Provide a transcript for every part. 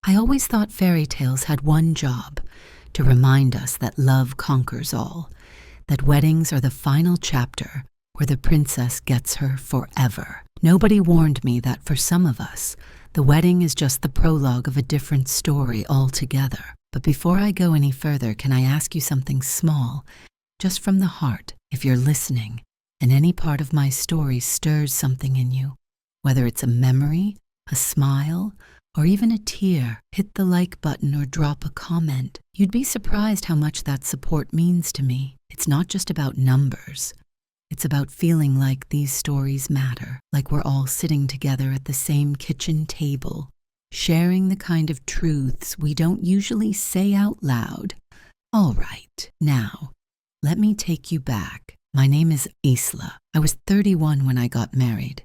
I always thought fairy tales had one job, to remind us that love conquers all, that weddings are the final chapter where the princess gets her forever. Nobody warned me that for some of us, the wedding is just the prologue of a different story altogether. But before I go any further, can I ask you something small, just from the heart, if you're listening, and any part of my story stirs something in you, whether it's a memory, a smile, or even a tear, hit the like button or drop a comment. You'd be surprised how much that support means to me. It's not just about numbers. It's about feeling like these stories matter, like we're all sitting together at the same kitchen table, sharing the kind of truths we don't usually say out loud. All right, now, let me take you back. My name is Isla. I was 31 when I got married.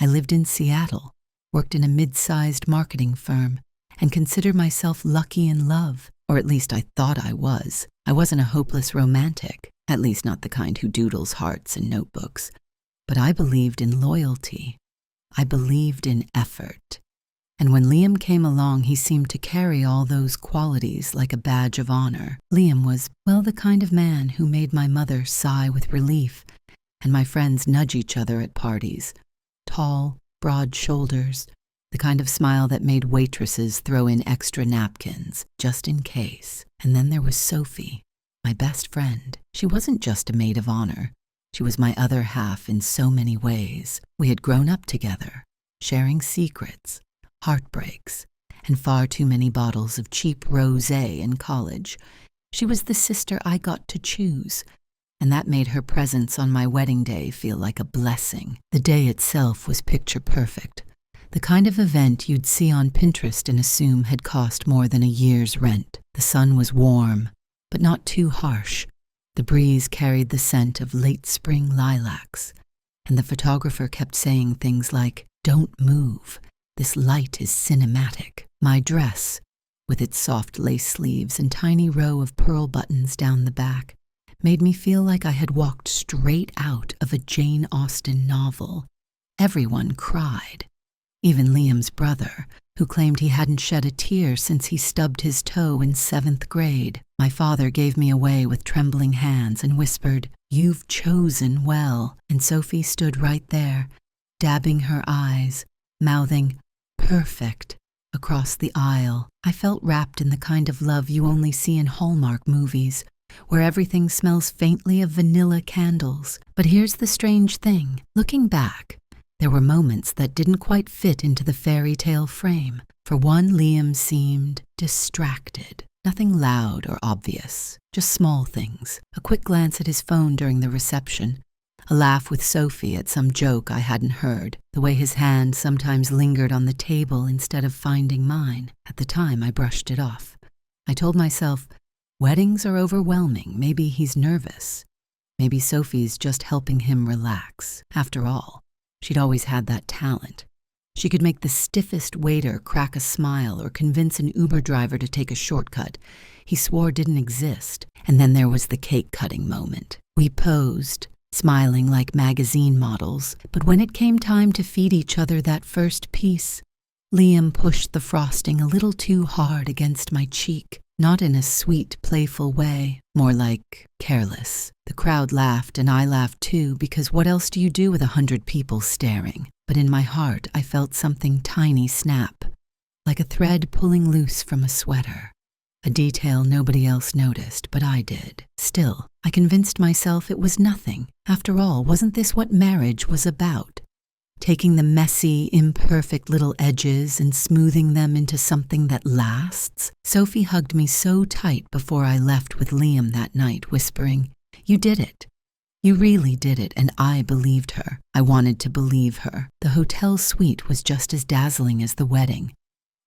I lived in Seattle, worked in a mid-sized marketing firm, and considered myself lucky in love, or at least I thought I was. I wasn't a hopeless romantic, at least not the kind who doodles hearts in notebooks. But I believed in loyalty. I believed in effort. And when Liam came along, he seemed to carry all those qualities like a badge of honor. Liam was, well, the kind of man who made my mother sigh with relief, and my friends nudge each other at parties. Tall, broad shoulders, the kind of smile that made waitresses throw in extra napkins, just in case. And then there was Sophie, my best friend. She wasn't just a maid of honor. She was my other half in so many ways. We had grown up together, sharing secrets, heartbreaks, and far too many bottles of cheap rosé in college. She was the sister I got to choose, and that made her presence on my wedding day feel like a blessing. The day itself was picture perfect, the kind of event you'd see on Pinterest and assume had cost more than a year's rent. The sun was warm, but not too harsh. The breeze carried the scent of late spring lilacs, and the photographer kept saying things like, "Don't move. This light is cinematic." My dress, with its soft lace sleeves and tiny row of pearl buttons down the back, made me feel like I had walked straight out of a Jane Austen novel. Everyone cried. Even Liam's brother, who claimed he hadn't shed a tear since he stubbed his toe in 7th grade. My father gave me away with trembling hands and whispered, "You've chosen well." And Sophie stood right there, dabbing her eyes, mouthing, "Perfect," across the aisle. I felt wrapped in the kind of love you only see in Hallmark movies, where everything smells faintly of vanilla candles. But here's the strange thing. Looking back, there were moments that didn't quite fit into the fairy tale frame. For one, Liam seemed distracted. Nothing loud or obvious, just small things. A quick glance at his phone during the reception, a laugh with Sophie at some joke I hadn't heard, the way his hand sometimes lingered on the table instead of finding mine. At the time, I brushed it off. I told myself, weddings are overwhelming. Maybe he's nervous. Maybe Sophie's just helping him relax. After all, she'd always had that talent. She could make the stiffest waiter crack a smile or convince an Uber driver to take a shortcut he swore didn't exist. And then there was the cake-cutting moment. We posed, smiling like magazine models, but when it came time to feed each other that first piece, Liam pushed the frosting a little too hard against my cheek. Not in a sweet, playful way, more like careless. The crowd laughed and I laughed too, because what else do you do with 100 people staring? But in my heart, I felt something tiny snap, like a thread pulling loose from a sweater. A detail nobody else noticed, but I did. Still, I convinced myself it was nothing. After all, wasn't this what marriage was about? Taking the messy, imperfect little edges and smoothing them into something that lasts. Sophie hugged me so tight before I left with Liam that night, whispering, "You did it. You really did it," and I believed her. I wanted to believe her. The hotel suite was just as dazzling as the wedding.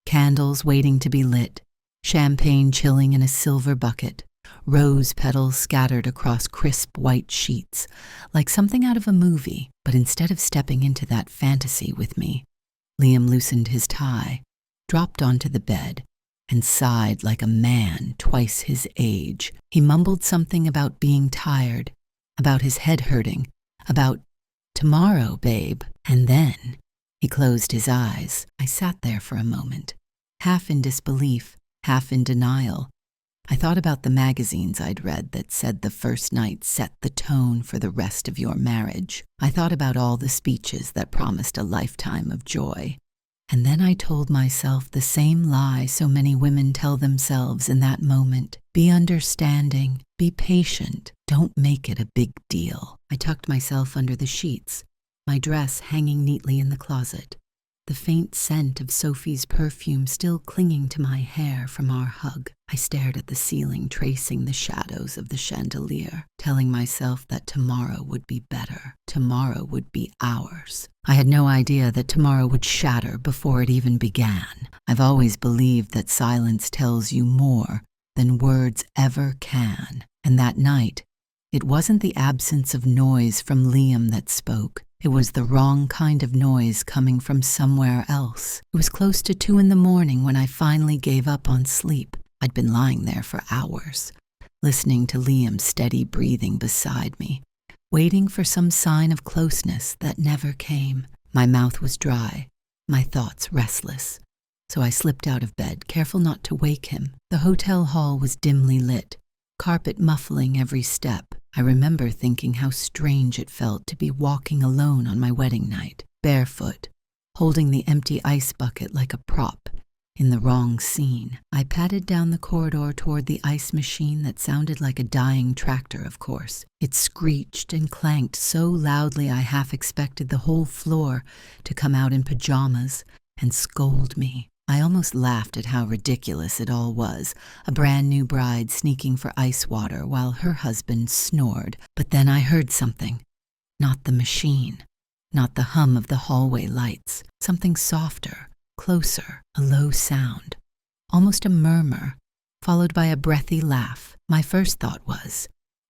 Candles waiting to be lit, champagne chilling in a silver bucket, rose petals scattered across crisp white sheets, like something out of a movie. But instead of stepping into that fantasy with me, Liam loosened his tie, dropped onto the bed, and sighed like a man twice his age. He mumbled something about being tired, about his head hurting, about tomorrow, babe. And then he closed his eyes. I sat there for a moment, half in disbelief, half in denial. I thought about the magazines I'd read that said the first night set the tone for the rest of your marriage. I thought about all the speeches that promised a lifetime of joy. And then I told myself the same lie so many women tell themselves in that moment. Be understanding, be patient, don't make it a big deal. I tucked myself under the sheets, my dress hanging neatly in the closet, the faint scent of Sophie's perfume still clinging to my hair from our hug. I stared at the ceiling, tracing the shadows of the chandelier, telling myself that tomorrow would be better. Tomorrow would be ours. I had no idea that tomorrow would shatter before it even began. I've always believed that silence tells you more than words ever can. And that night, it wasn't the absence of noise from Liam that spoke. It was the wrong kind of noise coming from somewhere else. It was close to 2 a.m. when I finally gave up on sleep. I'd been lying there for hours, listening to Liam's steady breathing beside me, waiting for some sign of closeness that never came. My mouth was dry, my thoughts restless. So I slipped out of bed, careful not to wake him. The hotel hall was dimly lit, carpet muffling every step. I remember thinking how strange it felt to be walking alone on my wedding night, barefoot, holding the empty ice bucket like a prop, in the wrong scene. I padded down the corridor toward the ice machine that sounded like a dying tractor, of course. It screeched and clanked so loudly I half expected the whole floor to come out in pajamas and scold me. I almost laughed at how ridiculous it all was, a brand new bride sneaking for ice water while her husband snored. But then I heard something. Not the machine, not the hum of the hallway lights. Something softer, closer, a low sound, almost a murmur, followed by a breathy laugh. My first thought was,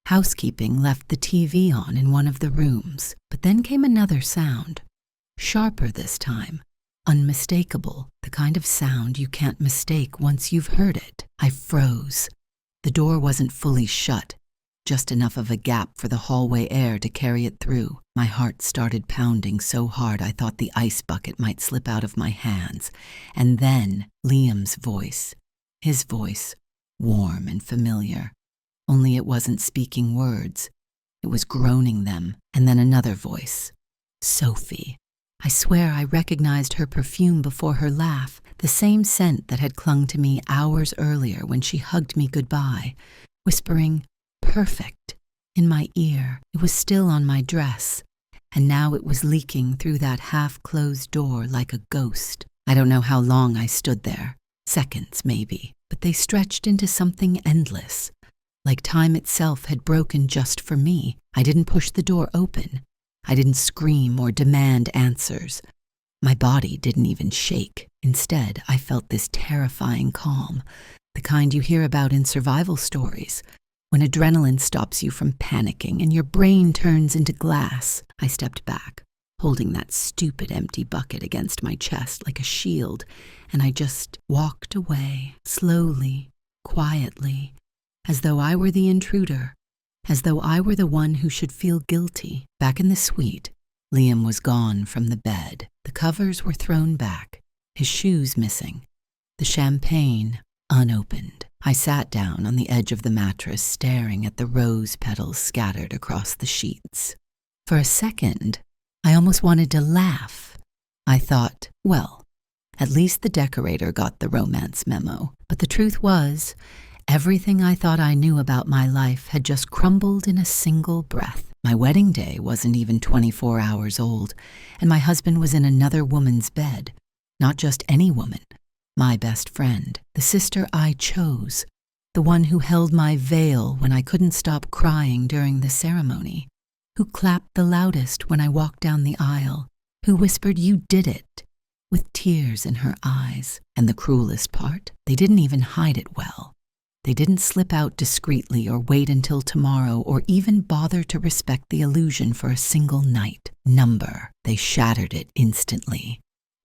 housekeeping left the TV on in one of the rooms. But then came another sound, sharper this time. Unmistakable, the kind of sound you can't mistake once you've heard it. I froze. The door wasn't fully shut, just enough of a gap for the hallway air to carry it through. My heart started pounding so hard I thought the ice bucket might slip out of my hands. And then Liam's voice. His voice, warm and familiar. Only it wasn't speaking words. It was groaning them. And then another voice. Sophie. I swear I recognized her perfume before her laugh, the same scent that had clung to me hours earlier when she hugged me goodbye, whispering, "Perfect," in my ear. It was still on my dress, and now it was leaking through that half-closed door like a ghost. I don't know how long I stood there, seconds maybe, but they stretched into something endless, like time itself had broken just for me. I didn't push the door open. I didn't scream or demand answers. My body didn't even shake. Instead, I felt this terrifying calm, the kind you hear about in survival stories, when adrenaline stops you from panicking and your brain turns into glass. I stepped back, holding that stupid empty bucket against my chest like a shield, and I just walked away, slowly, quietly, as though I were the intruder. As though I were the one who should feel guilty. Back in the suite, Liam was gone from the bed. The covers were thrown back, his shoes missing, the champagne unopened. I sat down on the edge of the mattress, staring at the rose petals scattered across the sheets. For a second, I almost wanted to laugh. I thought, well, at least the decorator got the romance memo. But the truth was, everything I thought I knew about my life had just crumbled in a single breath. My wedding day wasn't even 24 hours old, and my husband was in another woman's bed. Not just any woman, my best friend, the sister I chose, the one who held my veil when I couldn't stop crying during the ceremony, who clapped the loudest when I walked down the aisle, who whispered, "You did it," with tears in her eyes. And the cruelest part, they didn't even hide it well. They didn't slip out discreetly or wait until tomorrow or even bother to respect the illusion for a single night. They shattered it instantly,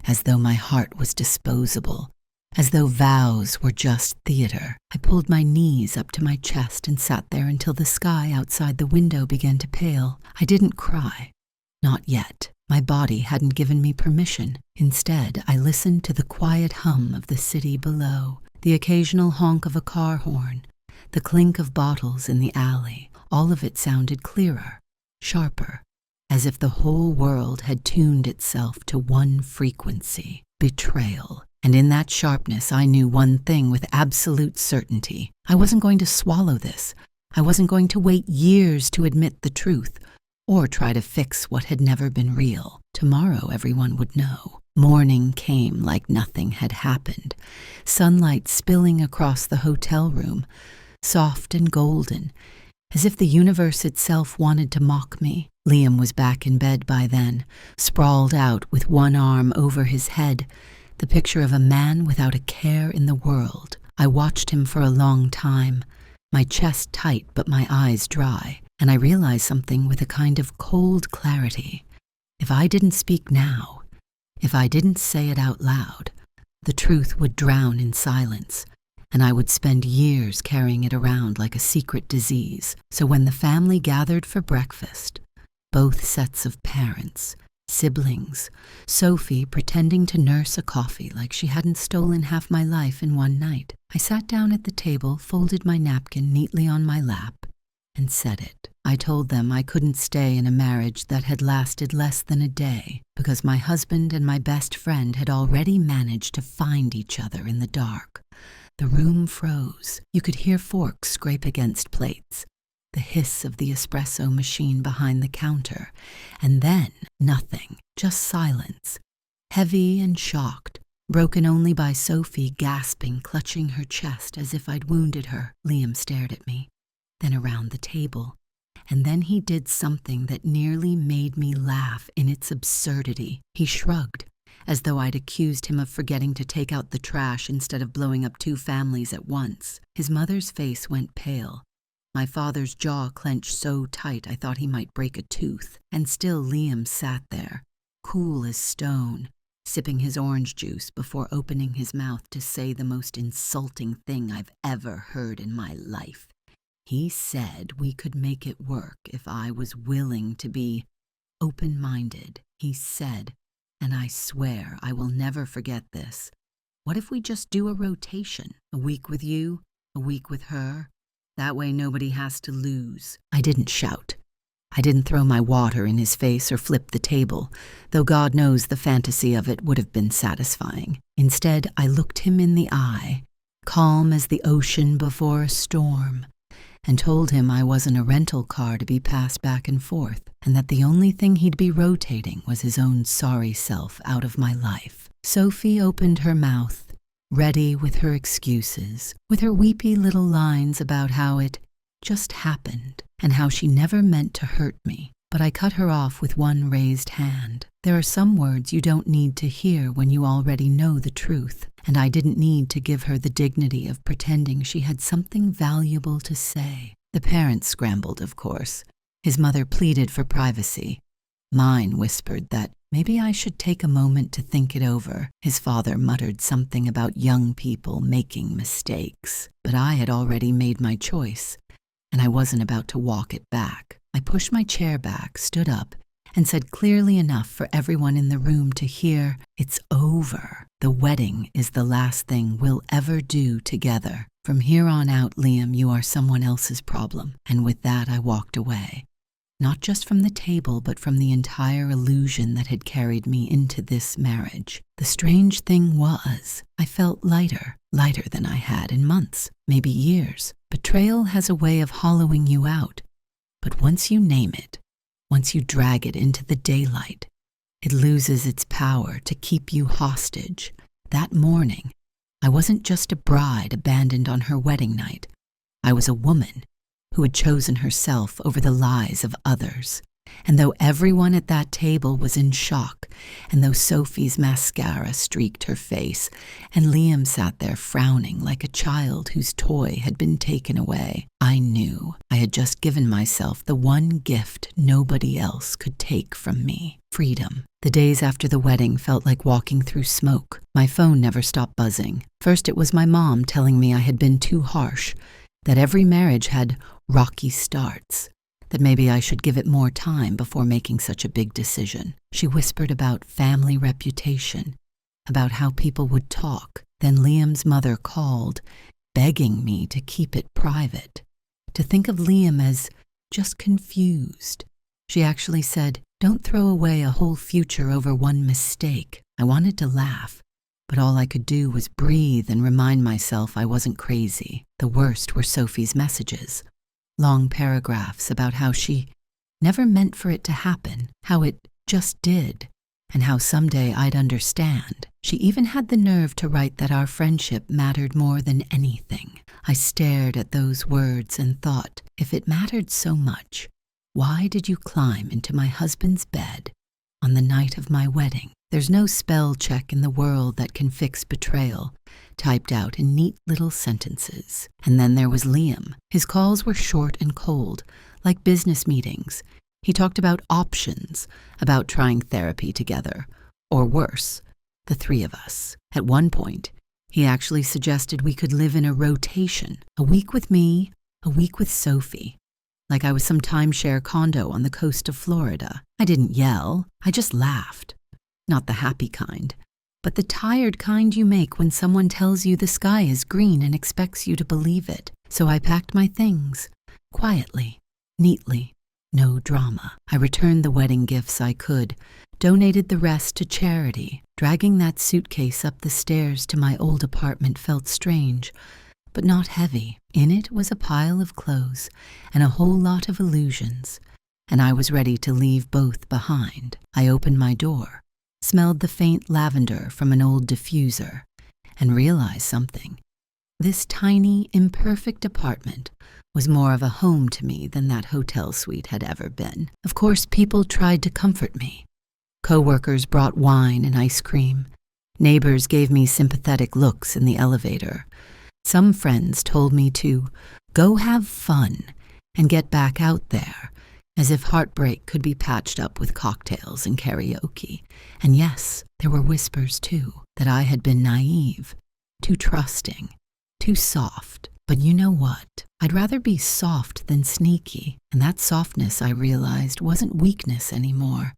as though my heart was disposable, as though vows were just theater. I pulled my knees up to my chest and sat there until the sky outside the window began to pale. I didn't cry. Not yet. My body hadn't given me permission. Instead, I listened to the quiet hum of the city below, the occasional honk of a car horn, the clink of bottles in the alley. All of it sounded clearer, sharper, as if the whole world had tuned itself to one frequency: betrayal. And in that sharpness, I knew one thing with absolute certainty. I wasn't going to swallow this. I wasn't going to wait years to admit the truth, or try to fix what had never been real. Tomorrow everyone would know. Morning came like nothing had happened, sunlight spilling across the hotel room, soft and golden, as if the universe itself wanted to mock me. Liam was back in bed by then, sprawled out with one arm over his head, the picture of a man without a care in the world. I watched him for a long time, my chest tight but my eyes dry, and I realized something with a kind of cold clarity. If I didn't speak now, if I didn't say it out loud, the truth would drown in silence, and I would spend years carrying it around like a secret disease. So when the family gathered for breakfast, both sets of parents, siblings, Sophie pretending to nurse a coffee like she hadn't stolen half my life in one night, I sat down at the table, folded my napkin neatly on my lap, and said it. I told them I couldn't stay in a marriage that had lasted less than a day, because my husband and my best friend had already managed to find each other in the dark. The room froze. You could hear forks scrape against plates, the hiss of the espresso machine behind the counter, and then nothing, just silence, heavy and shocked, broken only by Sophie gasping, clutching her chest as if I'd wounded her. Liam stared at me, then around the table, and then he did something that nearly made me laugh in its absurdity. He shrugged, as though I'd accused him of forgetting to take out the trash instead of blowing up 2 families at once. His mother's face went pale. My father's jaw clenched so tight I thought he might break a tooth. And still Liam sat there, cool as stone, sipping his orange juice before opening his mouth to say the most insulting thing I've ever heard in my life. He said we could make it work if I was willing to be open-minded. He said, and I swear I will never forget this, what if we just do a rotation? A week with you, a week with her? That way nobody has to lose. I didn't shout. I didn't throw my water in his face or flip the table, though God knows the fantasy of it would have been satisfying. Instead, I looked him in the eye, calm as the ocean before a storm, and told him I wasn't a rental car to be passed back and forth, and that the only thing he'd be rotating was his own sorry self out of my life. Sophie opened her mouth, ready with her excuses, with her weepy little lines about how it just happened and how she never meant to hurt me. But I cut her off with one raised hand. There are some words you don't need to hear when you already know the truth, and I didn't need to give her the dignity of pretending she had something valuable to say. The parents scrambled, of course. His mother pleaded for privacy. Mine whispered that maybe I should take a moment to think it over. His father muttered something about young people making mistakes, but I had already made my choice, and I wasn't about to walk it back. I pushed my chair back, stood up, and said clearly enough for everyone in the room to hear, "It's over. The wedding is the last thing we'll ever do together. From here on out, Liam, you are someone else's problem." And with that, I walked away. Not just from the table, but from the entire illusion that had carried me into this marriage. The strange thing was, I felt lighter than I had in months, maybe years. Betrayal has a way of hollowing you out, but once you name it, once you drag it into the daylight, it loses its power to keep you hostage. That morning, I wasn't just a bride abandoned on her wedding night. I was a woman who had chosen herself over the lies of others. And though everyone at that table was in shock, and though Sophie's mascara streaked her face, and Liam sat there frowning like a child whose toy had been taken away, I knew I had just given myself the one gift nobody else could take from me: freedom. The days after the wedding felt like walking through smoke. My phone never stopped buzzing. First it was my mom telling me I had been too harsh, that every marriage had rocky starts. that maybe I should give it more time before making such a big decision. She whispered about family reputation, about how people would talk. Then Liam's mother called, begging me to keep it private, to think of Liam as just confused. She actually said, "Don't throw away a whole future over one mistake." I wanted to laugh, but all I could do was breathe and remind myself I wasn't crazy. The worst were Sophie's messages. Long paragraphs about how she never meant for it to happen, how it just did, and how someday I'd understand. She even had the nerve to write that our friendship mattered more than anything. I stared at those words and thought, if it mattered so much, why did you climb into my husband's bed on the night of my wedding? There's no spell check in the world that can fix betrayal, typed out in neat little sentences. And then there was Liam. His calls were short and cold, like business meetings. He talked about options, about trying therapy together, or worse, the three of us. At one point, he actually suggested we could live in a rotation, a week with me, a week with Sophie, like I was some timeshare condo on the coast of Florida. I didn't yell, I just laughed. Not the happy kind, but the tired kind you make when someone tells you the sky is green and expects you to believe it. So I packed my things, quietly, neatly, no drama. I returned the wedding gifts I could, donated the rest to charity. Dragging that suitcase up the stairs to my old apartment felt strange, but not heavy. In it was a pile of clothes and a whole lot of illusions, and I was ready to leave both behind. I opened my door, smelled the faint lavender from an old diffuser, and realized something. This tiny, imperfect apartment was more of a home to me than that hotel suite had ever been. Of course, people tried to comfort me. Co-workers brought wine and ice cream. Neighbors gave me sympathetic looks in the elevator. Some friends told me to go have fun and get back out there, as if heartbreak could be patched up with cocktails and karaoke. And yes, there were whispers too, that I had been naive, too trusting, too soft. But you know what? I'd rather be soft than sneaky, and that softness, I realized, wasn't weakness anymore.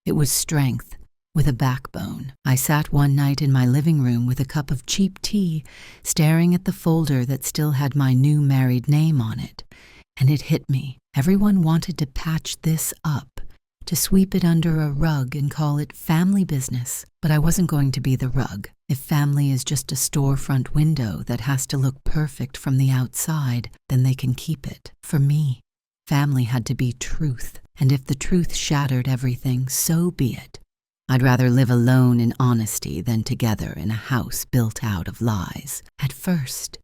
It was strength, with a backbone. I sat one night in my living room with a cup of cheap tea, staring at the folder that still had my new married name on it, and it hit me. Everyone wanted to patch this up, to sweep it under a rug and call it family business. But I wasn't going to be the rug. If family is just a storefront window that has to look perfect from the outside, then they can keep it. For me, family had to be truth, and if the truth shattered everything, so be it. I'd rather live alone in honesty than together in a house built out of lies. At first,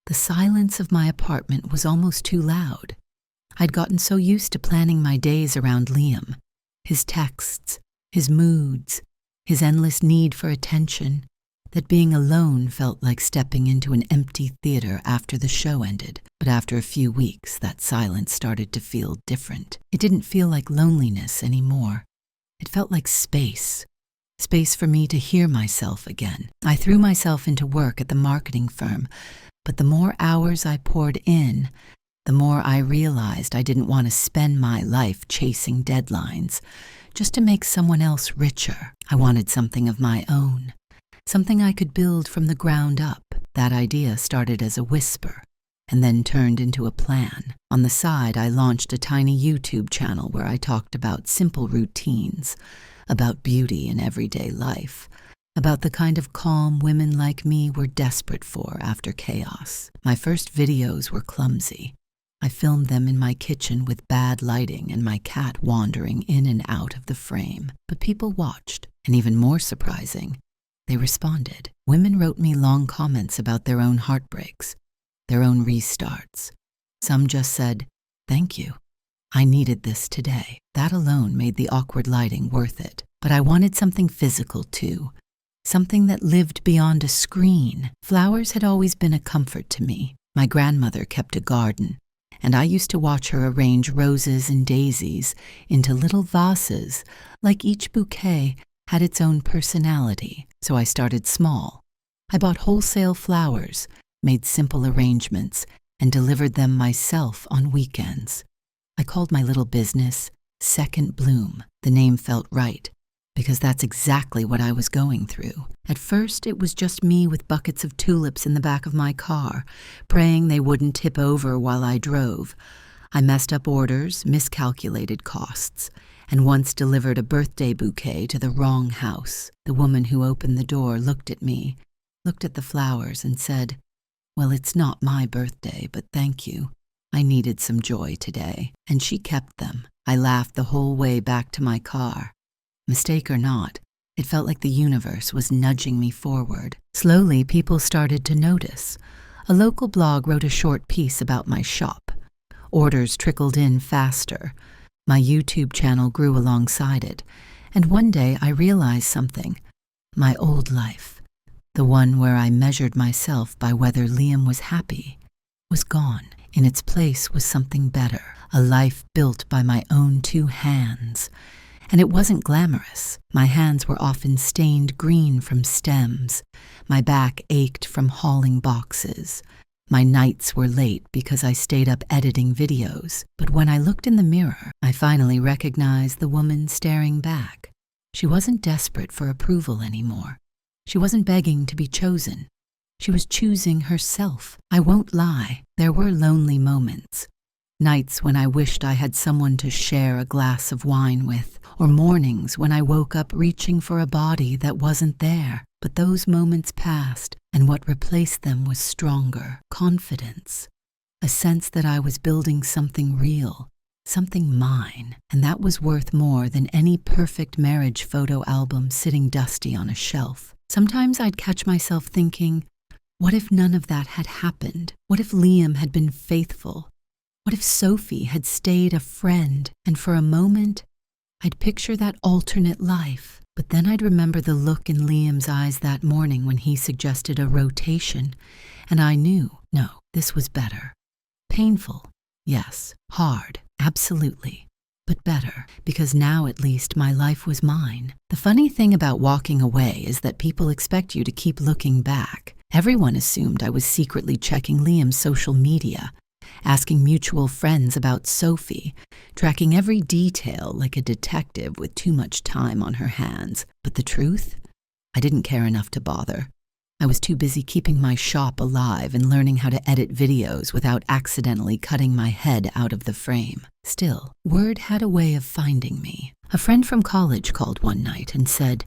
the silence of my apartment was almost too loud. I'd gotten so used to planning my days around Liam, his texts, his moods, his endless need for attention, that being alone felt like stepping into an empty theater after the show ended. But after a few weeks, that silence started to feel different. It didn't feel like loneliness anymore. It felt like space. Space for me to hear myself again. I threw myself into work at the marketing firm, but the more hours I poured in, the more I realized I didn't want to spend my life chasing deadlines just to make someone else richer. I wanted something of my own, something I could build from the ground up. That idea started as a whisper and then turned into a plan. On the side, I launched a tiny YouTube channel where I talked about simple routines, about beauty in everyday life, about the kind of calm women like me were desperate for after chaos. My first videos were clumsy. I filmed them in my kitchen with bad lighting and my cat wandering in and out of the frame. But people watched, and even more surprising, they responded. Women wrote me long comments about their own heartbreaks, their own restarts. Some just said, "Thank you. I needed this today." That alone made the awkward lighting worth it. But I wanted something physical too, something that lived beyond a screen. Flowers had always been a comfort to me. My grandmother kept a garden, and I used to watch her arrange roses and daisies into little vases, like each bouquet had its own personality. So I started small. I bought wholesale flowers, made simple arrangements, and delivered them myself on weekends. I called my little business Second Bloom. The name felt right, because that's exactly what I was going through. At first, it was just me with buckets of tulips in the back of my car, praying they wouldn't tip over while I drove. I messed up orders, miscalculated costs, and once delivered a birthday bouquet to the wrong house. The woman who opened the door looked at me, looked at the flowers, and said, "Well, it's not my birthday, but thank you. I needed some joy today." And she kept them. I laughed the whole way back to my car. Mistake or not, it felt like the universe was nudging me forward. Slowly, people started to notice. A local blog wrote a short piece about my shop. Orders trickled in faster. My YouTube channel grew alongside it. And one day I realized something. My old life, the one where I measured myself by whether Liam was happy, was gone. In its place was something better, a life built by my own two hands. And it wasn't glamorous. My hands were often stained green from stems. My back ached from hauling boxes. My nights were late because I stayed up editing videos. But when I looked in the mirror, I finally recognized the woman staring back. She wasn't desperate for approval anymore. She wasn't begging to be chosen. She was choosing herself. I won't lie, there were lonely moments. Nights when I wished I had someone to share a glass of wine with, or mornings when I woke up reaching for a body that wasn't there. But those moments passed, and what replaced them was stronger confidence, a sense that I was building something real, something mine, and that was worth more than any perfect marriage photo album sitting dusty on a shelf. Sometimes I'd catch myself thinking, what if none of that had happened? What if Liam had been faithful? What if Sophie had stayed a friend? And for a moment, I'd picture that alternate life. But then I'd remember the look in Liam's eyes that morning when he suggested a rotation, and I knew, no, this was better. Painful, yes. Hard, absolutely. But better, because now at least my life was mine. The funny thing about walking away is that people expect you to keep looking back. Everyone assumed I was secretly checking Liam's social media, asking mutual friends about Sophie, tracking every detail like a detective with too much time on her hands. But the truth? I didn't care enough to bother. I was too busy keeping my shop alive and learning how to edit videos without accidentally cutting my head out of the frame. Still, word had a way of finding me. A friend from college called one night and said,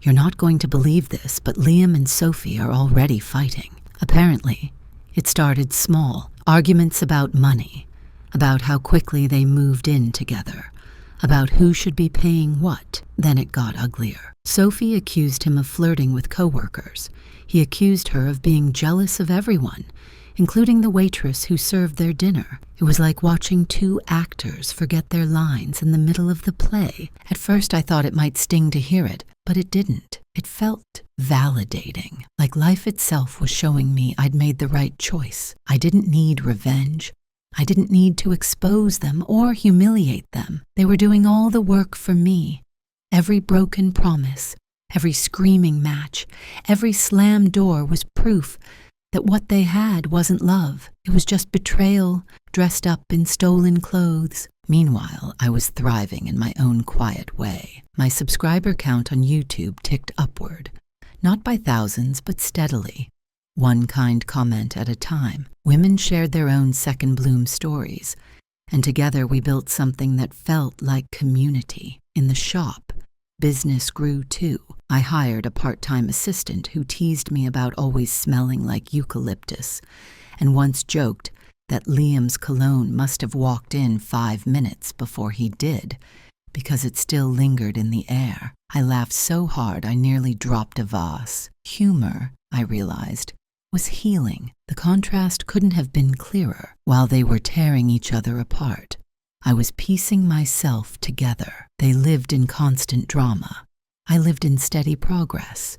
"You're not going to believe this, but Liam and Sophie are already fighting." Apparently, it started small. Arguments about money, about how quickly they moved in together, about who should be paying what. Then it got uglier. Sophie accused him of flirting with coworkers. He accused her of being jealous of everyone, including the waitress who served their dinner. It was like watching two actors forget their lines in the middle of the play. At first I thought it might sting to hear it, but it didn't. It felt validating, like life itself was showing me I'd made the right choice. I didn't need revenge. I didn't need to expose them or humiliate them. They were doing all the work for me. Every broken promise, every screaming match, every slammed door was proof that what they had wasn't love. It was just betrayal, dressed up in stolen clothes. Meanwhile, I was thriving in my own quiet way. My subscriber count on YouTube ticked upward, not by thousands, but steadily. One kind comment at a time. Women shared their own second bloom stories, and together we built something that felt like community. In the shop, business grew too. I hired a part-time assistant who teased me about always smelling like eucalyptus, and once joked that Liam's cologne must have walked in 5 minutes before he did, because it still lingered in the air. I laughed so hard I nearly dropped a vase. Humor, I realized, was healing. The contrast couldn't have been clearer. While they were tearing each other apart, I was piecing myself together. They lived in constant drama. I lived in steady progress.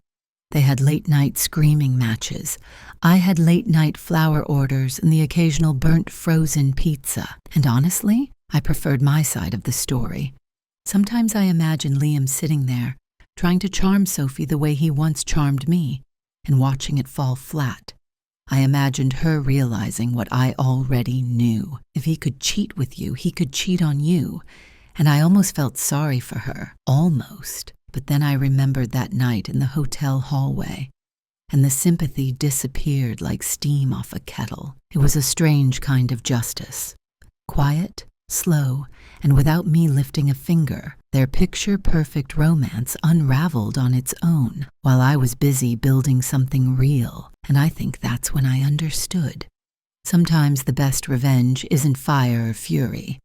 They had late-night screaming matches. I had late-night flower orders and the occasional burnt frozen pizza. And honestly, I preferred my side of the story. Sometimes I imagine Liam sitting there, trying to charm Sophie the way he once charmed me, and watching it fall flat. I imagined her realizing what I already knew. If he could cheat with you, he could cheat on you. And I almost felt sorry for her. Almost. But then I remembered that night in the hotel hallway, and the sympathy disappeared like steam off a kettle. It was a strange kind of justice. Quiet, slow, and without me lifting a finger, their picture-perfect romance unraveled on its own while I was busy building something real, and I think that's when I understood. Sometimes the best revenge isn't fire or fury.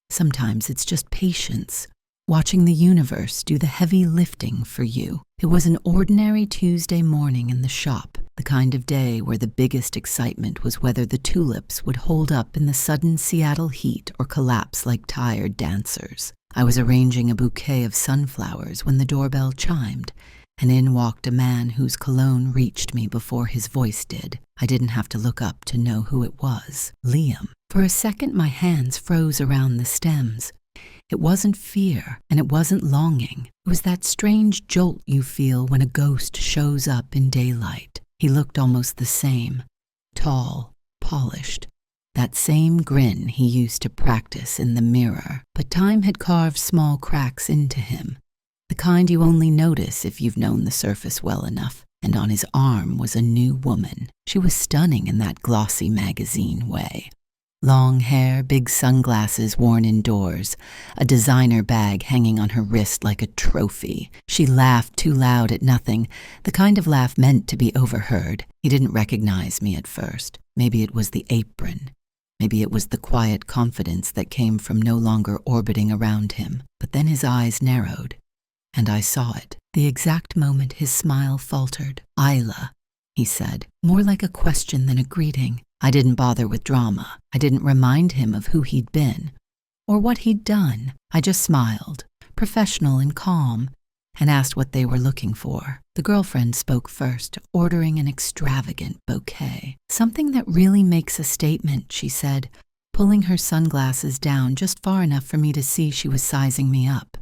Sometimes it's just patience, watching the universe do the heavy lifting for you. It was an ordinary Tuesday morning in the shop, the kind of day where the biggest excitement was whether the tulips would hold up in the sudden Seattle heat or collapse like tired dancers. I was arranging a bouquet of sunflowers when the doorbell chimed, and in walked a man whose cologne reached me before his voice did. I didn't have to look up to know who it was. Liam. For a second my hands froze around the stems. It wasn't fear, and it wasn't longing. It was that strange jolt you feel when a ghost shows up in daylight. He looked almost the same. Tall, polished. That same grin he used to practice in the mirror. But time had carved small cracks into him. The kind you only notice if you've known the surface well enough. And on his arm was a new woman. She was stunning in that glossy magazine way. Long hair, big sunglasses worn indoors, a designer bag hanging on her wrist like a trophy. She laughed too loud at nothing, the kind of laugh meant to be overheard. He didn't recognize me at first. Maybe it was the apron. Maybe it was the quiet confidence that came from no longer orbiting around him. But then his eyes narrowed, and I saw it. The exact moment his smile faltered. "Isla," he said, more like a question than a greeting. I didn't bother with drama. I didn't remind him of who he'd been or what he'd done. I just smiled, professional and calm, and asked what they were looking for. The girlfriend spoke first, ordering an extravagant bouquet. "Something that really makes a statement," she said, pulling her sunglasses down just far enough for me to see she was sizing me up.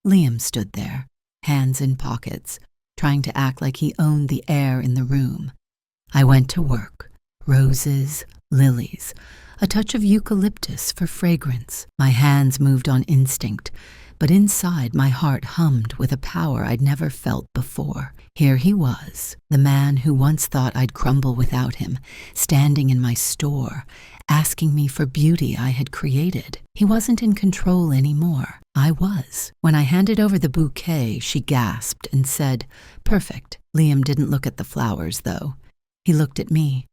Liam stood there, hands in pockets, trying to act like he owned the air in the room. I went to work. Roses, lilies, a touch of eucalyptus for fragrance. My hands moved on instinct, but inside my heart hummed with a power I'd never felt before. Here he was, the man who once thought I'd crumble without him, standing in my store, asking me for beauty I had created. He wasn't in control anymore. I was. When I handed over the bouquet, she gasped and said, "Perfect." Liam didn't look at the flowers, though. He looked at me.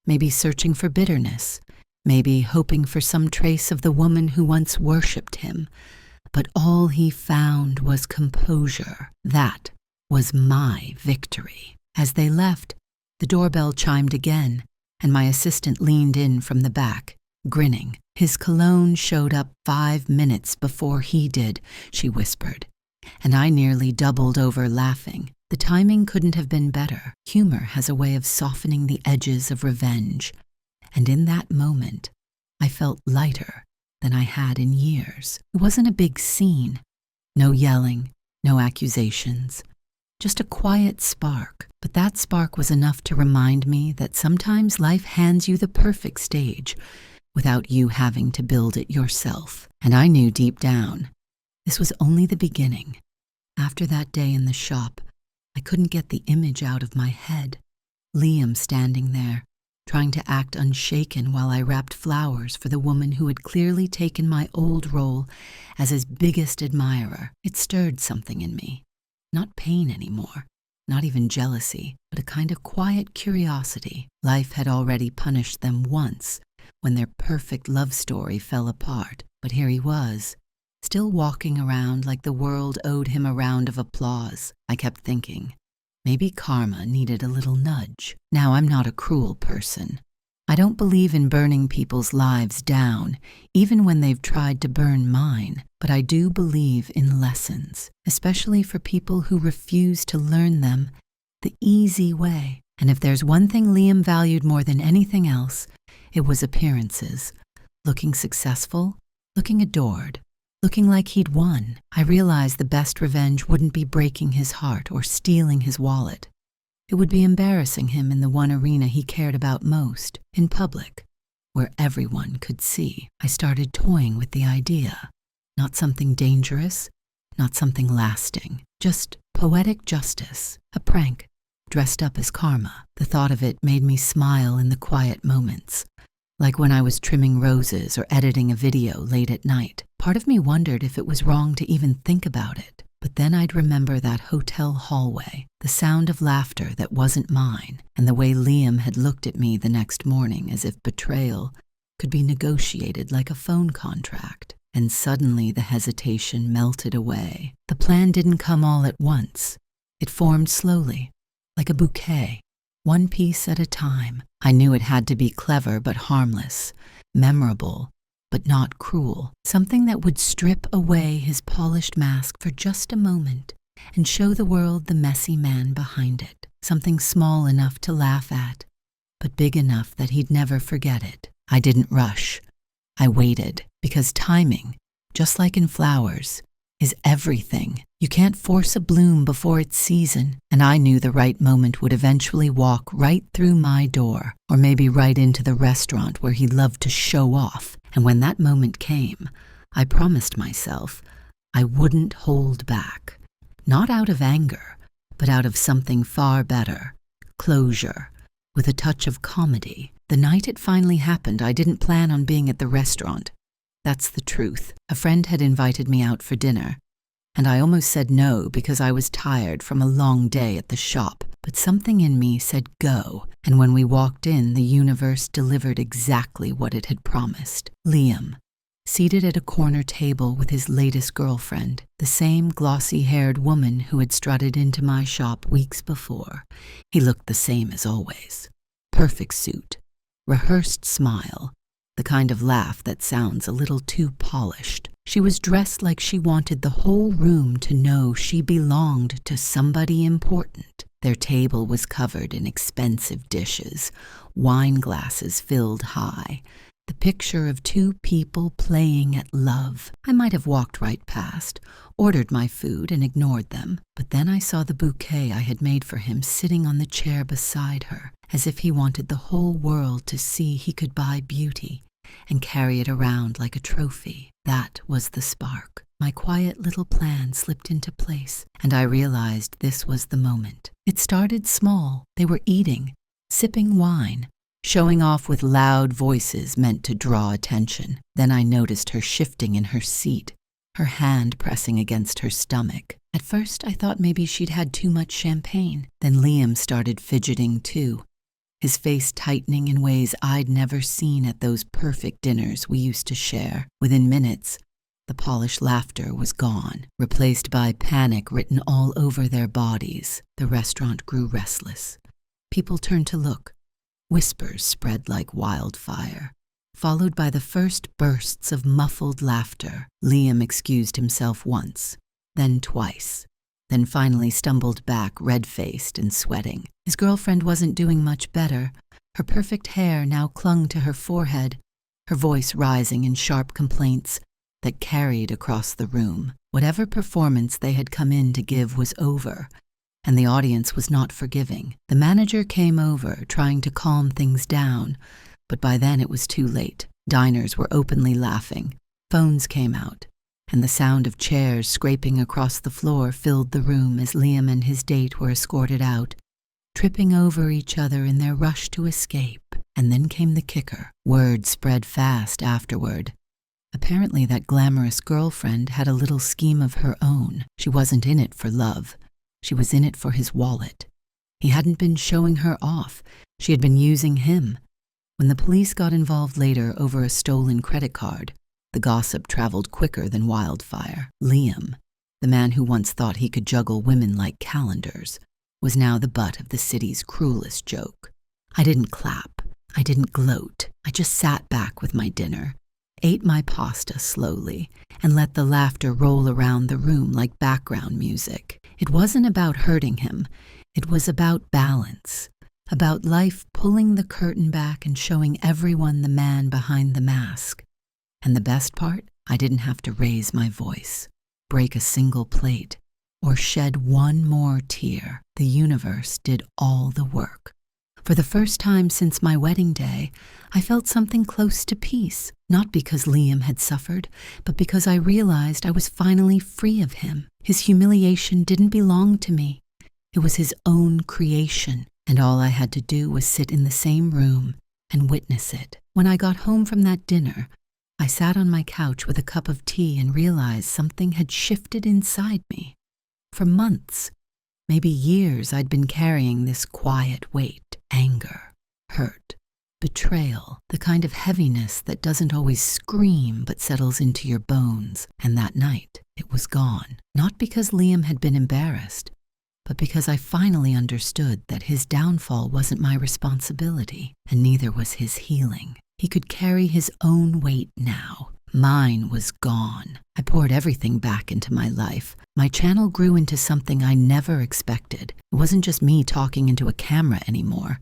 Maybe searching for bitterness, maybe hoping for some trace of the woman who once worshipped him. But all he found was composure. That was my victory. As they left, the doorbell chimed again, and my assistant leaned in from the back, grinning. "His cologne showed up 5 minutes before he did," she whispered, and I nearly doubled over laughing. The timing couldn't have been better. Humor has a way of softening the edges of revenge, and in that moment, I felt lighter than I had in years. It wasn't a big scene. No yelling, no accusations, just a quiet spark. But that spark was enough to remind me that sometimes life hands you the perfect stage without you having to build it yourself. And I knew deep down, this was only the beginning. After that day in the shop, I couldn't get the image out of my head. Liam standing there, trying to act unshaken while I wrapped flowers for the woman who had clearly taken my old role as his biggest admirer. It stirred something in me. Not pain anymore, not even jealousy, but a kind of quiet curiosity. Life had already punished them once when their perfect love story fell apart, but here he was, still walking around like the world owed him a round of applause. I kept thinking, maybe karma needed a little nudge. Now, I'm not a cruel person. I don't believe in burning people's lives down, even when they've tried to burn mine. But I do believe in lessons, especially for people who refuse to learn them the easy way. And if there's one thing Liam valued more than anything else, it was appearances. Looking successful, looking adored, looking like he'd won. I realized the best revenge wouldn't be breaking his heart or stealing his wallet. It would be embarrassing him in the one arena he cared about most, in public, where everyone could see. I started toying with the idea. Not something dangerous, not something lasting, just poetic justice, a prank, dressed up as karma. The thought of it made me smile in the quiet moments, like when I was trimming roses or editing a video late at night. Part of me wondered if it was wrong to even think about it, but then I'd remember that hotel hallway, the sound of laughter that wasn't mine, and the way Liam had looked at me the next morning as if betrayal could be negotiated like a phone contract. And suddenly the hesitation melted away. The plan didn't come all at once. It formed slowly, like a bouquet, one piece at a time. I knew it had to be clever but harmless, memorable but not cruel, something that would strip away his polished mask for just a moment and show the world the messy man behind it, something small enough to laugh at, but big enough that he'd never forget it. I didn't rush. I waited, because timing, just like in flowers, is everything. You can't force a bloom before its season, and I knew the right moment would eventually walk right through my door, or maybe right into the restaurant where he loved to show off. And when that moment came, I promised myself I wouldn't hold back. Not out of anger, but out of something far better, closure, with a touch of comedy. The night it finally happened, I didn't plan on being at the restaurant. That's the truth. A friend had invited me out for dinner, and I almost said no because I was tired from a long day at the shop. But something in me said go, and when we walked in, the universe delivered exactly what it had promised. Liam, seated at a corner table with his latest girlfriend, the same glossy-haired woman who had strutted into my shop weeks before. He looked the same as always. Perfect suit. Rehearsed smile, the kind of laugh that sounds a little too polished. She was dressed like she wanted the whole room to know she belonged to somebody important. Their table was covered in expensive dishes, wine glasses filled high, the picture of two people playing at love. I might have walked right past, ordered my food and ignored them, but then I saw the bouquet I had made for him sitting on the chair beside her, as if he wanted the whole world to see he could buy beauty and carry it around like a trophy. That was the spark. My quiet little plan slipped into place, and I realized this was the moment. It started small. They were eating, sipping wine, showing off with loud voices meant to draw attention. Then I noticed her shifting in her seat, her hand pressing against her stomach. At first, I thought maybe she'd had too much champagne. Then Liam started fidgeting too, his face tightening in ways I'd never seen at those perfect dinners we used to share. Within minutes, the polished laughter was gone, replaced by panic written all over their bodies. The restaurant grew restless. People turned to look. Whispers spread like wildfire, followed by the first bursts of muffled laughter. Liam excused himself once, then twice, then finally stumbled back red-faced and sweating. His girlfriend wasn't doing much better. Her perfect hair now clung to her forehead, her voice rising in sharp complaints that carried across the room. Whatever performance they had come in to give was over, and the audience was not forgiving. The manager came over, trying to calm things down, but by then it was too late. Diners were openly laughing. Phones came out, and the sound of chairs scraping across the floor filled the room as Liam and his date were escorted out, tripping over each other in their rush to escape. And then came the kicker. Word spread fast afterward. Apparently that glamorous girlfriend had a little scheme of her own. She wasn't in it for love. She was in it for his wallet. He hadn't been showing her off. She had been using him. When the police got involved later over a stolen credit card, the gossip traveled quicker than wildfire. Liam, the man who once thought he could juggle women like calendars, was now the butt of the city's cruelest joke. I didn't clap. I didn't gloat. I just sat back with my dinner, ate my pasta slowly, and let the laughter roll around the room like background music. It wasn't about hurting him. It was about balance, about life pulling the curtain back and showing everyone the man behind the mask. And the best part, I didn't have to raise my voice, break a single plate, or shed one more tear. The universe did all the work. For the first time since my wedding day, I felt something close to peace, not because Liam had suffered, but because I realized I was finally free of him. His humiliation didn't belong to me. It was his own creation, and all I had to do was sit in the same room and witness it. When I got home from that dinner, I sat on my couch with a cup of tea and realized something had shifted inside me. For months, maybe years, I'd been carrying this quiet weight, anger, hurt, betrayal, the kind of heaviness that doesn't always scream but settles into your bones. And that night, it was gone. Not because Liam had been embarrassed, but because I finally understood that his downfall wasn't my responsibility, and neither was his healing. He could carry his own weight now. Mine was gone. I poured everything back into my life. My channel grew into something I never expected. It wasn't just me talking into a camera anymore.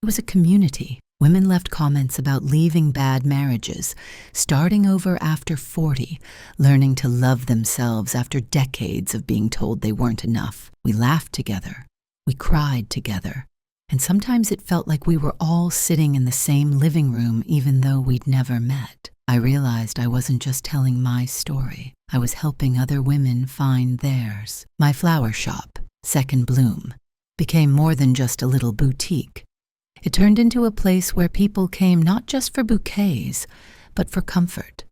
It was a community. Women left comments about leaving bad marriages, starting over after 40, learning to love themselves after decades of being told they weren't enough. We laughed together. We cried together. And sometimes it felt like we were all sitting in the same living room even though we'd never met. I realized I wasn't just telling my story. I was helping other women find theirs. My flower shop, Second Bloom, became more than just a little boutique. It turned into a place where people came not just for bouquets, but for comfort.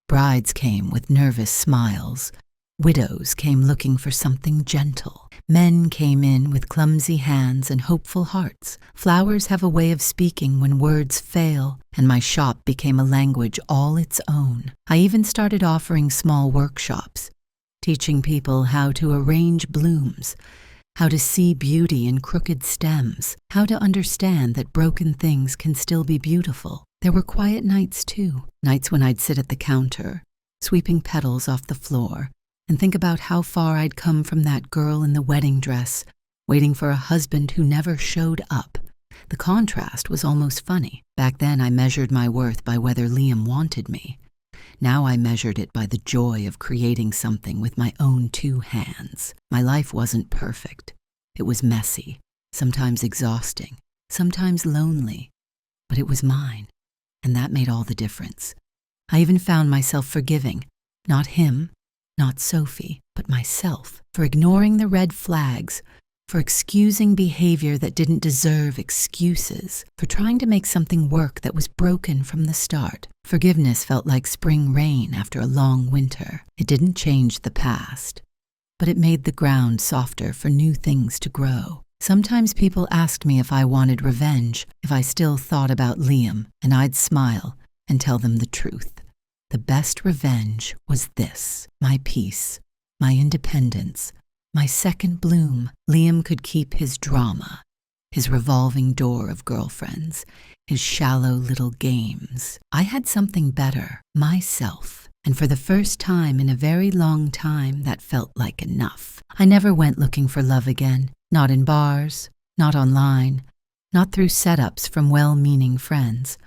Brides came with nervous smiles. Widows came looking for something gentle. Men came in with clumsy hands and hopeful hearts. Flowers have a way of speaking when words fail, and my shop became a language all its own. I even started offering small workshops, teaching people how to arrange blooms, how to see beauty in crooked stems, how to understand that broken things can still be beautiful. There were quiet nights too, nights when I'd sit at the counter, sweeping petals off the floor, and think about how far I'd come from that girl in the wedding dress, waiting for a husband who never showed up. The contrast was almost funny. Back then I measured my worth by whether Liam wanted me. Now I measured it by the joy of creating something with my own 2 hands. My life wasn't perfect. It was messy, sometimes exhausting, sometimes lonely, but it was mine, and that made all the difference. I even found myself forgiving, not him, not Sophie, but myself, for ignoring the red flags, for excusing behavior that didn't deserve excuses, for trying to make something work that was broken from the start. Forgiveness felt like spring rain after a long winter. It didn't change the past, but it made the ground softer for new things to grow. Sometimes people asked me if I wanted revenge, if I still thought about Liam, and I'd smile and tell them the truth. The best revenge was this: my peace, my independence, my second bloom. Liam could keep his drama, his revolving door of girlfriends, his shallow little games. I had something better, myself. And for the first time in a very long time, that felt like enough. I never went looking for love again, not in bars, not online, not through setups from well-meaning friends.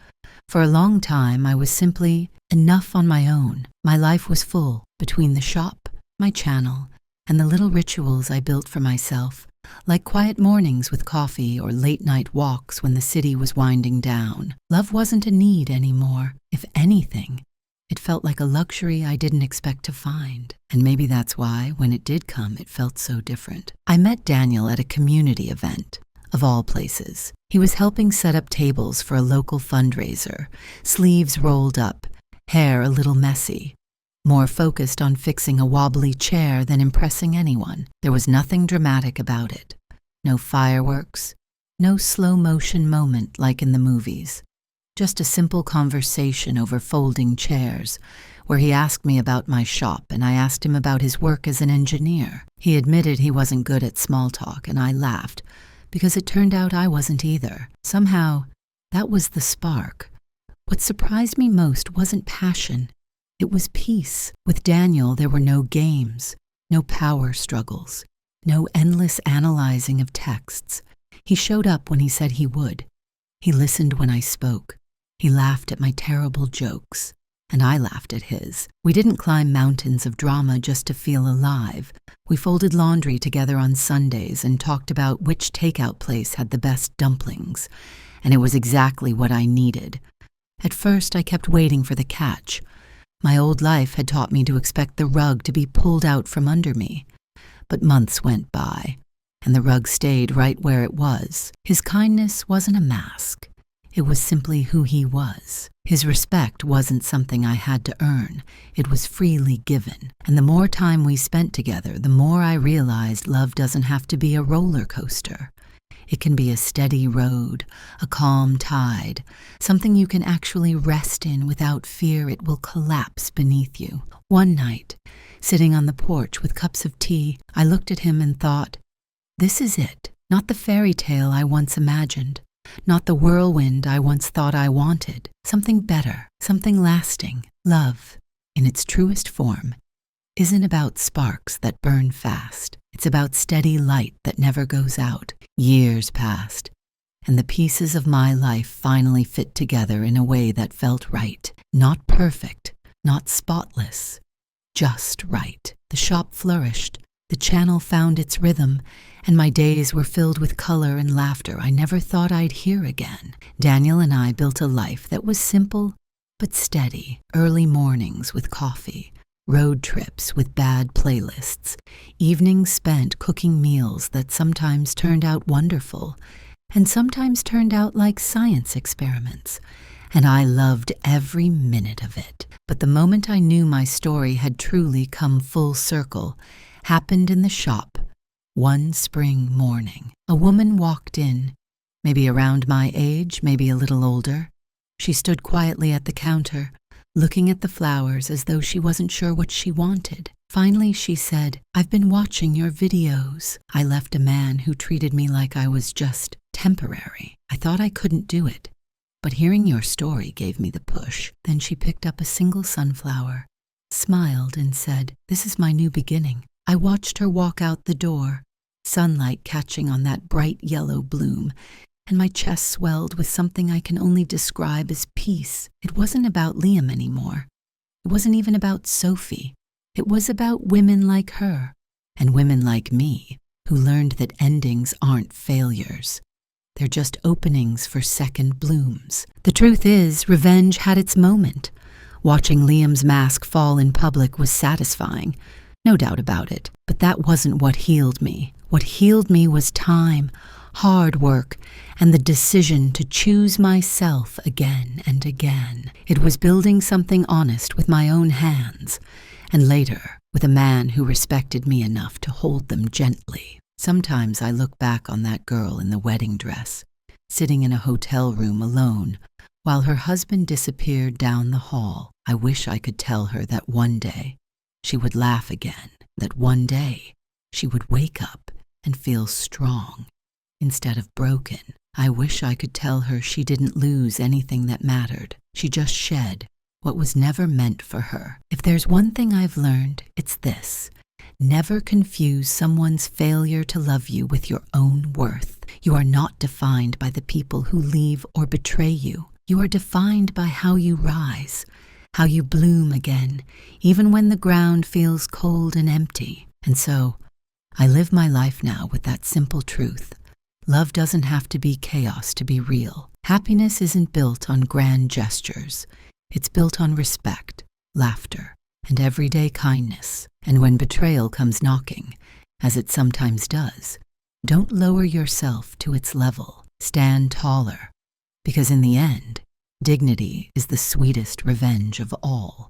For a long time, I was simply enough on my own. My life was full, between the shop, my channel, and the little rituals I built for myself, like quiet mornings with coffee or late-night walks when the city was winding down. Love wasn't a need anymore. If anything, it felt like a luxury I didn't expect to find. And maybe that's why, when it did come, it felt so different. I met Daniel at a community event, of all places. He was helping set up tables for a local fundraiser, sleeves rolled up, hair a little messy, more focused on fixing a wobbly chair than impressing anyone. There was nothing dramatic about it. No fireworks, no slow-motion moment like in the movies. Just a simple conversation over folding chairs, where he asked me about my shop and I asked him about his work as an engineer. He admitted he wasn't good at small talk, and I laughed, because it turned out I wasn't either. Somehow, that was the spark. What surprised me most wasn't passion. It was peace. With Daniel, there were no games, no power struggles, no endless analyzing of texts. He showed up when he said he would. He listened when I spoke. He laughed at my terrible jokes. and I laughed at his. We didn't climb mountains of drama just to feel alive. We folded laundry together on Sundays and talked about which takeout place had the best dumplings, and it was exactly what I needed. At first, I kept waiting for the catch. My old life had taught me to expect the rug to be pulled out from under me. But months went by, and the rug stayed right where it was. His kindness wasn't a mask. It was simply who he was. His respect wasn't something I had to earn. It was freely given. And the more time we spent together, the more I realized love doesn't have to be a roller coaster. It can be a steady road, a calm tide, something you can actually rest in without fear it will collapse beneath you. One night, sitting on the porch with cups of tea, I looked at him and thought, this is it, not the fairy tale I once imagined. Not the whirlwind I once thought I wanted. Something better, something lasting. Love, in its truest form, isn't about sparks that burn fast. It's about steady light that never goes out. Years passed, and the pieces of my life finally fit together in a way that felt right. Not perfect, not spotless, just right. The shop flourished. The channel found its rhythm, and my days were filled with color and laughter I never thought I'd hear again. Daniel and I built a life that was simple but steady. Early mornings with coffee, road trips with bad playlists, evenings spent cooking meals that sometimes turned out wonderful and sometimes turned out like science experiments. And I loved every minute of it. But the moment I knew my story had truly come full circle happened in the shop. One spring morning, a woman walked in, maybe around my age, maybe a little older. She stood quietly at the counter, looking at the flowers as though she wasn't sure what she wanted. Finally, she said, "I've been watching your videos. I left a man who treated me like I was just temporary. I thought I couldn't do it, but hearing your story gave me the push." Then she picked up a single sunflower, smiled, and said, "This is my new beginning." I watched her walk out the door, sunlight catching on that bright yellow bloom, and my chest swelled with something I can only describe as peace. It wasn't about Liam anymore. It wasn't even about Sophie. It was about women like her, and women like me, who learned that endings aren't failures. They're just openings for second blooms. The truth is, revenge had its moment. Watching Liam's mask fall in public was satisfying. No doubt about it, but that wasn't what healed me. What healed me was time, hard work, and the decision to choose myself again and again. It was building something honest with my own hands, and later, with a man who respected me enough to hold them gently. Sometimes I look back on that girl in the wedding dress, sitting in a hotel room alone, while her husband disappeared down the hall. I wish I could tell her that one day she would laugh again, that one day she would wake up and feel strong instead of broken. I wish I could tell her she didn't lose anything that mattered. She just shed what was never meant for her. If there's one thing I've learned, it's this. Never confuse someone's failure to love you with your own worth. You are not defined by the people who leave or betray you. You are defined by how you rise, how you bloom again, even when the ground feels cold and empty. And so, I live my life now with that simple truth. Love doesn't have to be chaos to be real. Happiness isn't built on grand gestures. It's built on respect, laughter, and everyday kindness. And when betrayal comes knocking, as it sometimes does, don't lower yourself to its level. Stand taller, because in the end, dignity is the sweetest revenge of all.